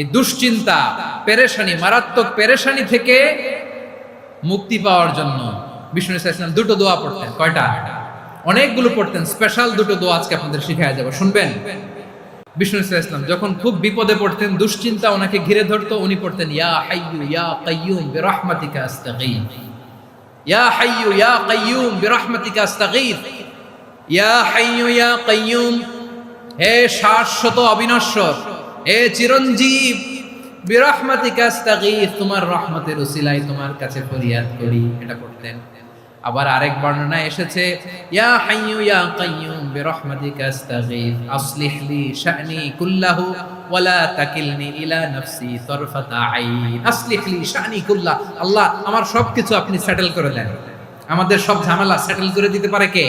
এই দুশ্চিন্তা, পেরেশানি, মারাত্মক পেরেশানি থেকে মুক্তি পাওয়ার জন্য বিষ্ণু ইসলাম দুটো দোয়া পড়তেন। কয়টা? অনেকগুলো পড়তেন। স্পেশাল দুটো দোয়া আজকে আপনাদের শিখায়া যাব, শুনবেন। বিষ্ণু ইসলাম যখন খুব বিপদে পড়তেন, দুশ্চিন্তা ওনাকে ঘিরে ধরতো, উনি পড়তেন ইয়া হাইয়ু ইয়া কাইয়ুম বিরহমাতিকা আস্তাগীথ, ইয়া হাইয়ু ইয়া কাইয়ুম বিরহমাতিকা আস্তাগীথ, ইয়া হাইয়ু ইয়া কাইয়ুম, হে শাশ্বত অবিনশ্বর, হে চিরঞ্জীব, বিরহমাতিকা আস্তাগীথ, তোমার রহমতের উসিলায় তোমার কাছে ফরিয়াদ করি। এটা পড়তেন। আবার আরেক বর্ণনায় এসেছে ইয়া হাইয়ু ইয়া কাইয়ুম বিরহমাতিকা আস্তাগীথ আসলিহ লি শা'নি কুল্লাহু ওয়ালা তাকিলনি ইলা নাফসি তারফাতা আইন। আসলিহ লি শা'নি কুল্লাহ, আল্লাহ আমার সবকিছু আপনি সেটেল করে দেন। আমাদের সব ঝামেলা সেটেল করে দিতে পারে কে?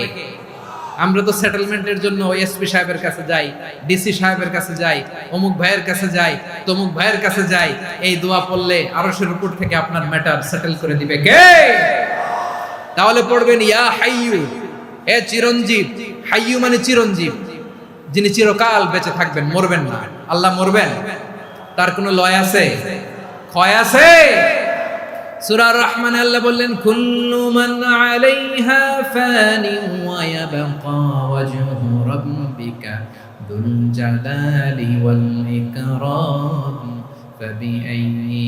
আমরা তো সেটেলমেন্টের জন্য এসপি সাহেবের কাছে যাই, ডিসি সাহেবের কাছে যাই, অমুক ভাইয়ের কাছে যাই, তমুক ভাইয়ের কাছে যাই। এই দোয়া পড়লে আরশের উপর থেকে আপনার ম্যাটার সেটেল করে দিবে কে? তাহলে পড়বেন ইয়া হাইয়ু, হে চিরঞ্জীব। হাইয়ু মানে চিরঞ্জীব, যিনি চিরকাল বেঁচে থাকবেন, মরবেন না। আল্লাহ মরবেন? তার কোনো লয় আছে? ক্ষয় আছে? সূরা রহমানে আল্লাহ বললেন কুল্লু মান আলাইহা ফানি ওয়া ইয়াবকা ওয়াজহু রাব্বিকা যুল জালালি ওয়াল ইকরাম ফাবিআইয়ি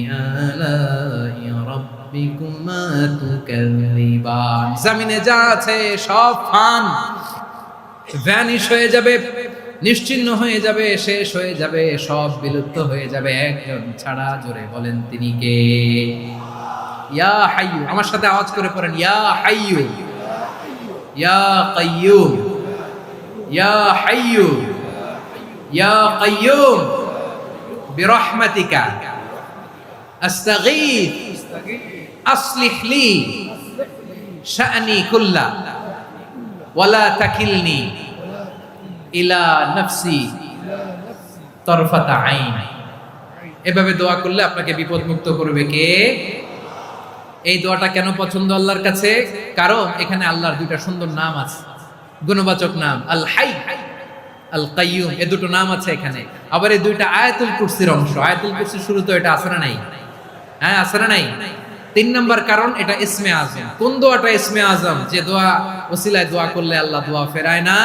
আলাই রাব্বিকুমা তুকাল্লিবান। জমিনে যা আছে সব ফান, ভ্যানিশ হয়ে যাবে, নিশ্চিহ্ন হয়ে যাবে, শেষ হয়ে যাবে, সব বিলুপ্ত হয়ে যাবে, একজন ছাড়া। জোরে বলেন তিনি কে? ইয়া হাইয়ু। আমার সাথে আওয়াজ করে পড়েন ইয়া হাইয়ু ইয়া কাইয়ুম ইয়া হাইয়ু ইয়া কাইয়ুম বিরহমাতিকা আস্তাগীথ আসলিহ লি শা'নি কুল্লা ওয়ালা তাকিলনি ইলা নাফসি তারফাতা আইন। এভাবে দোয়া করলে আপনাকে বিপদ মুক্ত করবে কে? এই দোয়াটা কেন পছন্দ আল্লাহর কাছে? কারণ এখানে আল্লাহর দুইটা সুন্দর নাম আছে, গুণবাচক নাম, আল হাই, আল কাইয়ুম। এই দুটো নাম আছে এখানে। আবার এই দুইটা আয়াতুল কুরসির অংশ। আয়াতুল কুরসির শুরুতে এটা আছে না নাই? হ্যাঁ, আছে না নাই? 3 নাম্বার কারণ এটা ইসমে আজম। কোন দোয়াটা ইসমে আজম? যে দোয়া ওসিলায় দোয়া করলে আল্লাহ দোয়া ফেরায় না।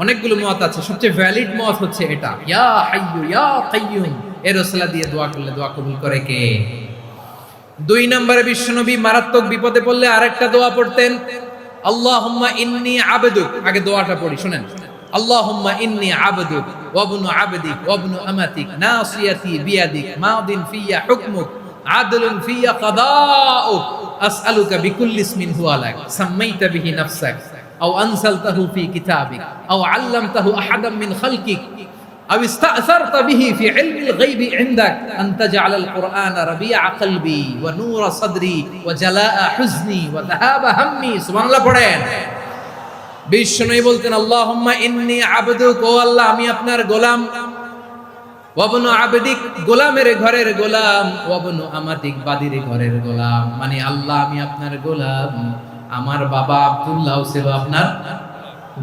অনেকগুলো মত আছে, সবচেয়ে ভ্যালিড মত হচ্ছে এটা, ইয়া হাইয়ু ইয়া কাইয়ুম। এর ওসিলা দিয়ে দোয়া করলে দোয়া কবুল করে কে? 2 নম্বরে বিশ্বনবী মারাত্মক বিপদে পড়লে আরেকটা দোয়া পড়তেন, আল্লাহুম্মা ইন্নী আবদুক। আগে দোয়াটা পড়ি, শুনেন। আল্লাহুম্মা ইন্নী আবদুক ওয়া ইবনু আবদিক ওয়া ইবনু আমাতিক নাসিয়াতি বিয়াদিক মাদিন ফিয়া হুকমুক আদলুন ফিয়া কাদাউক আসআলুকা বিকুল্লি ইসমিন হুয়া লাক সাম্মাইতা বিহি নাফসাক আও আনসালতাহু ফি কিতাবিক আও আল্লামতাহু আহাদাম মিন খালকিক أو استأثرت به في علم الغيب عندك أن تجعل القرآن ربيع قلبي ونور صدري وجلاء حزني وذهاب همي। سبحان الله পড়েন। বিশ্বনবী বলতেন আল্লাহুম্মা ইন্নী আবদুক, ও আল্লাহ আমি আপনার গোলাম, ওয়া ইবনু আবদিক, গোলামের ঘরের গোলাম, ওয়া ইবনু আমাতিক, বাদীর ঘরের গোলাম। মানে আল্লাহ আমি আপনার গোলাম। আমার বাবা আব্দুল্লাহ ছিল আপনার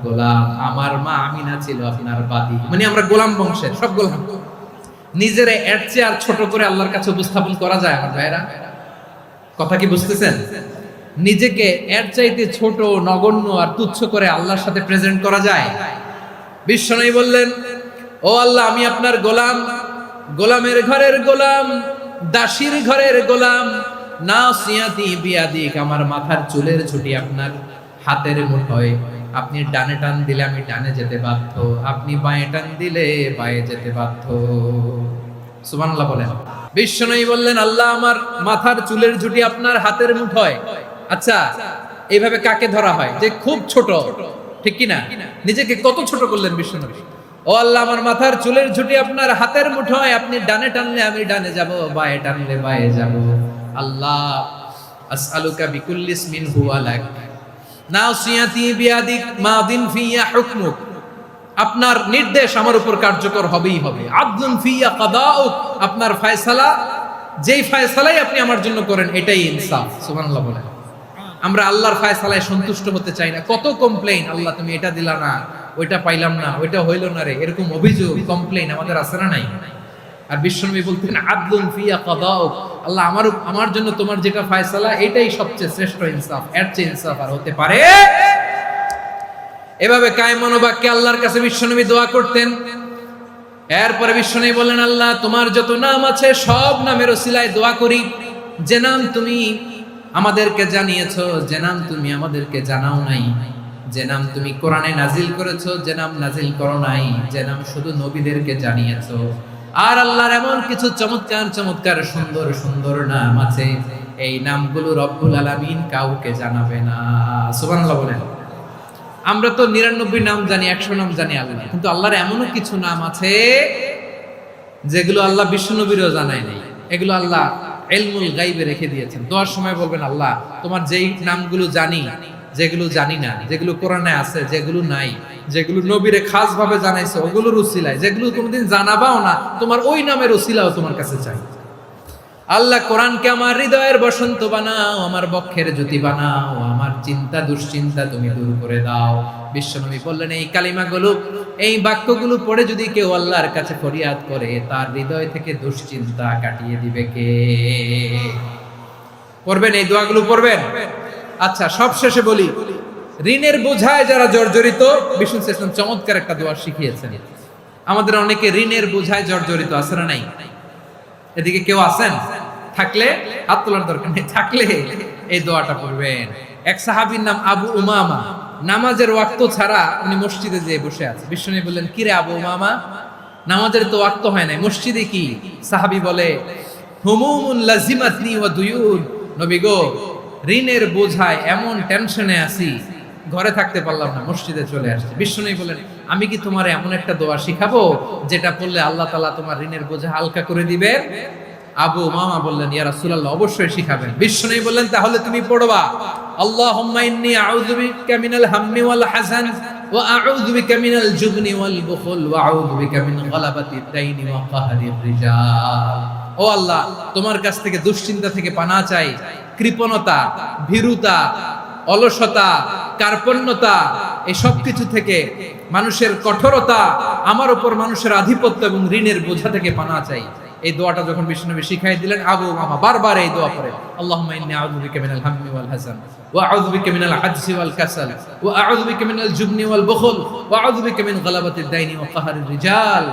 গোলাম, আমার মা আমিনা ছিল আপনার বাদী। মানে আমরা গোলাম বংশের, সব গোলাম। নিজের এর চেয়ে আর ছোট করে আল্লাহর কাছে উপস্থাপন করা যায় আমার ভাইরা? কথা কি বুঝতেছেন? নিজেকে এর চাইতে ছোট, নগণ্য আর তুচ্ছ করে আল্লাহর সাথে প্রেজেন্ট করা যায়? বিশ্বনবী বললেন ও আল্লাহ আমি আপনার গোলাম, গোলামের ঘরের গোলাম, দাসীর ঘরের গোলাম, নাসিয়াতি বিয়াদিক, আমার মাথার চুলের ছুটি আপনার হাতের মুঠোয়। আপনি ডানে টান দিলে আমি ডানে যেতে বাধ্য, আপনি বাঁয়ে টান দিলে বাঁয়ে যেতে বাধ্য। সুবহানাল্লাহ বলেন। বিশ্বনবী বললেন আল্লাহ আমার মাথার চুলের ঝুঁটি আপনার হাতের মুঠোয়। আচ্ছা, এইভাবে কাকে ধরা হয়? যে খুব ছোট, ঠিক কি না? নিজেকে কত ছোট করলেন বিশ্বনবী। ও আল্লাহ আমার মাথার চুলের ঝুঁটি আপনার হাতের মুঠোয়, আপনি ডানে টানলে আমি ডানে যাব, বাঁয়ে টানলে বাঁয়ে যাব। আল্লাহ আসআলুকা বিকুল্লি ইসমিন হুয়া লাক নাসিয়াতি বিয়াদিক মাদিন ফিয়া হুকমুক, আপনার নির্দেশ আমার উপর কার্যকর হবেই হবে। আদলুন ফিয়া কাদাউক, আপনার ফয়সালা, যেই ফয়সালাই আপনি আমার জন্য করেন এটাই ইনসাফ। সুবহানাল্লাহ বলেন। আমরা আল্লাহর ফয়সালায় সন্তুষ্ট হতে চাই না। কত কমপ্লেইন, আল্লাহ তুমি এটা দিলা না, ওইটা পাইলাম না, ওইটা হইল না রে, এরকম অভিযোগ, কমপ্লেইন আমাদের আছে না নাই? আর বিশ্বনবী বলতেন আদলুন ফিয়া কাদাউক, আল্লাহ আমার জন্য তোমার যেটা ফয়সালা এটাই সবচেয়ে শ্রেষ্ঠ ইনসাফ, এর চেয়ে ইনসাফ আর হতে পারে। এভাবে কায়েম মনোবাক্যে আল্লাহর কাছে বিশ্বনবী দোয়া করতেন। এরপরে বিশ্বনবী বললেন, আল্লাহ তোমার যত নাম আছে সব নামের ওসিলায় দোয়া করি, যে নাম তুমি আমাদেরকে জানিয়েছো, যে নাম তুমি আমাদেরকে জানাও নাই, যে নাম তুমি কোরআনে নাজিল করেছো, যে নাম নাজিল করো নাই, যে নাম শুধু নবীদেরকে জানিয়েছো। আর আল্লাহর এমন কিছু চমৎকার চমৎকার সুন্দর সুন্দর নাম আছে, এই নামগুলো রব্বুল আলামিন কাউকে জানাবে না। সুবহানাল্লাহ বলেন। আমরা তো 99 নাম জানি, 100 নাম জানি আল্লাহ, কিন্তু আল্লাহর এমনও কিছু নাম আছে যেগুলো আল্লাহ বিশ্বনবীরও জানায় নাই। এগুলো আল্লাহ ইলমুল গায়বে রেখে দিয়েছেন। দোয়ার সময় বলবেন, আল্লাহ তোমার যেই নামগুলো জানি, যেগুলো জানি না, যেগুলো কোরআনে আছে, যেগুলো নাই, যেগুলো নবীরে খাস ভাবে জানাইছো ওগুলোর উসিলায়, যেগুলো কোনোদিন জানাবাও না তোমার ওই নামের উসিলাও তোমার কাছে চাই। আল্লাহ কোরআনকে আমার হৃদয়ের বসন্ত বানাও, আমার বক্ষের জ্যোতি বানাও, আমার চিন্তা দুশ্চিন্তা তুমি দূর করে দাও। বিশ্বনবী বললেন, এই কালিমাগুলো, এই বাক্যগুলো পড়ে যদি কেউ আল্লাহর কাছে ফরিয়াদ করে, তার হৃদয় থেকে দুশ্চিন্তা কাটিয়ে দিবে কে? পড়বেন, এই দোয়াগুলো পড়বেন। আচ্ছা, সব শেষে বলি, ঋণের বোঝায় যারা জর্জরিত, বিষ্ণু ইসলাম চমৎকার একটা দোয়া শিখিয়েছেন। আমাদের অনেকে ঋণের বোঝায় জর্জরিত, আছে না নাই? এদিকে কেউ আছেন? থাকলে হাত তোলার দরকার নেই, থাকলে এই দোয়াটা পড়বেন। এক সাহাবীর নাম আবু উমামা, নামাজের ওয়াক্ত ছাড়া উনি মসজিদে যেয়ে বসে আছে। বিশ্বনবী বললেন, কি রে আবু উমামা, নামাজের তো ওয়াক্ত হয় নাই, মসজিদে কি? সাহাবী বলে, হুমুমুন লাজিমাতনি ওয়া দুয়ুন, নবী গো ঋণের বোঝায় এমন টেনশনে আছি, ঘরে থাকতে পারলাম না, মসজিদে চলে আসছে। বিশ্বনবী বলেন, আমি কি তোমার এমন একটা দোয়া শিখাবো যেটা পড়লে আল্লাহ তাআলা তোমার ঋণের বোঝা হালকা করে দিবেন? আবু উমামা বললেন, ইয়া রাসূলুল্লাহ, অবশ্যই শিখাবেন। বিশ্বনবী বললেন, তাহলে তুমি পড়বা, আল্লাহুম্মা ইন্নী আউযু বিকা মিনাল হাম্মি ওয়াল হাযান ওয়া আউযু বিকা মিনাল জুবনি ওয়াল বুখল ওয়া আউযু বিকা মিন গালাবাতিদ দাইনি ওয়া কাহরির রিজাল। ও আল্লাহ, তোমার কাছ থেকে দুশ্চিন্তা থেকে পানাহ চাই, কৃপণতা, ভীরুতা, অলসতা, কার্পণ্যতা, এই সব কিছু থেকে, মানুষের কঠোরতা, আমার উপর মানুষের আধিপত্য এবং ঋণের বোঝা থেকে পানাহ চাই। এই দোয়াটা যখন বিশ্বনবী শিখাই দিলেন, আবু উমামা বারবার এই দোয়া পড়ে, আল্লাহুম্মা ইন্নী আউযু বিকা মিনাল হাম্মি ওয়াল হাযান ওয়া আউযু বিকা মিনাল আজজি ওয়াল কাসাল ওয়া আউযু বিকা মিনাল জুবনি ওয়াল বুখল ওয়া আউযু বিকা মিন গালাবাতিদ দাইনি ওয়া কাহরির রিজাল।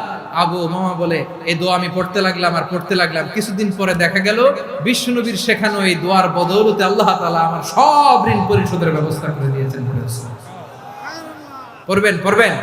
আবু উমামা বলে, এই দোয়া আমি পড়তে লাগলাম আর পড়তে লাগলাম, কিছুদিন পরে দেখা গেল বিশ্বনবীর শেখানো এই দোয়ার বদৌলতে আল্লাহ তাআলা আমার সব ঋণ পরিশোধের ব্যবস্থা করে দিয়েছেন। পড়বেন।